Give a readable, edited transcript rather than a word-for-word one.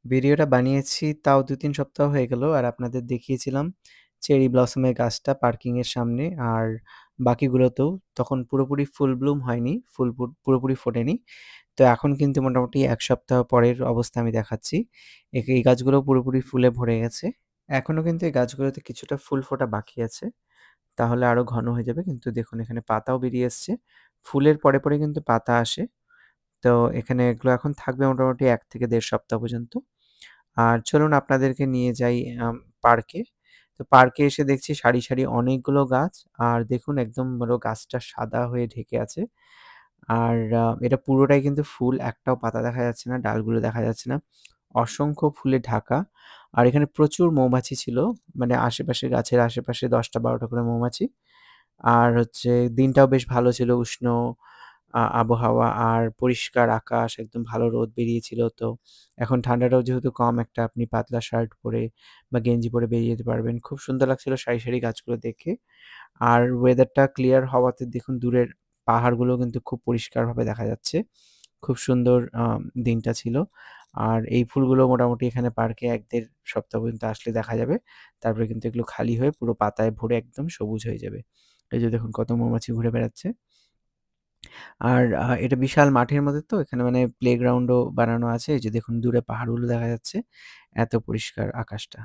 ভিডিওটা বানিয়েছি তাও ২-৩ সপ্তাহ হয়ে গেল। আর আপনাদের দেখিয়েছিলাম চেরি ব্লসমের গাছটা পার্কিং এর সামনে। আর বাকিগুলোতেও তখন পুরোপুরি ফুল ব্লুম হয়নি, ফুল পুরোপুরি ফোটেনি। তো এখন কিন্তু মোটামুটি ১ সপ্তাহ পরের অবস্থা আমি দেখাচ্ছি। এই গাছগুলো পুরোপুরি ফুলে ভরে গেছে। এখনো কিন্তু এই গাছগুলোতে কিছুটা ফুল ফোটা বাকি আছে। তাহলে আরো ঘন হয়ে যাবে। কিন্তু দেখুন এখানে পাতাও বেরিয়ে এসছে। ফুলের পরে কিন্তু পাতা আসে। তো এখানে এগুলো এখন থাকবে মোটামুটি ১ থেকে ১.৫ সপ্তাহ পর্যন্ত। আর চলুন আপনাদেরকে নিয়ে যাই পার্কে। তো পার্কে এসে দেখছি সারি অনেকগুলো গাছ। আর দেখুন একদম পুরো গাছটা সাদা হয়ে ঢেকে আছে। আর এটা পুরোটাই কিন্তু ফুল, একটাও পাতা দেখা যাচ্ছে না, ডালগুলো দেখা যাচ্ছে না। অসংখ্য ফুলে ঢাকা। আর এখানে প্রচুর মৌমাছি ছিল। মানে আশেপাশে গাছের আশেপাশে ১০টা-১২টা করে মৌমাছি। আর হচ্ছে দিনটাও বেশ ভালো ছিল, উষ্ণ আবহাওয়া আর পরিষ্কার আকাশ, একদম ভালো রোদ বেরিয়েছিল। তো এখন ঠান্ডাটাও যেহেতু কম, একটা আপনি পাতলা শার্ট পরে বা গেঞ্জি পরে বেরিয়ে যেতে পারবেন। খুব সুন্দর লাগছিল সারি গাছগুলো দেখে। আর ওয়েদারটা ক্লিয়ার হওয়াতে দেখুন দূরের পাহাড়গুলো কিন্তু খুব পরিষ্কারভাবে দেখা যাচ্ছে। খুব সুন্দর দিনটা ছিল। আর এই ফুলগুলো মোটামুটি এখানে পার্কে ১-১.৫ সপ্তাহ পর্যন্ত আসলে দেখা যাবে। তারপরে কিন্তু এগুলো খালি হয়ে পুরো পাতায় ভরে একদম সবুজ হয়ে যাবে। এই যে দেখুন কত মৌমাছি ঘুরে বেড়াচ্ছে। আর এটা বিশাল মাঠের মধ্যে, তো এখানে মানে প্লেগ্রাউন্ডও বানানো আছে। এই যে দেখুন দূরে পাহাড়গুলো দেখা যাচ্ছে। এত পরিষ্কার আকাশটা।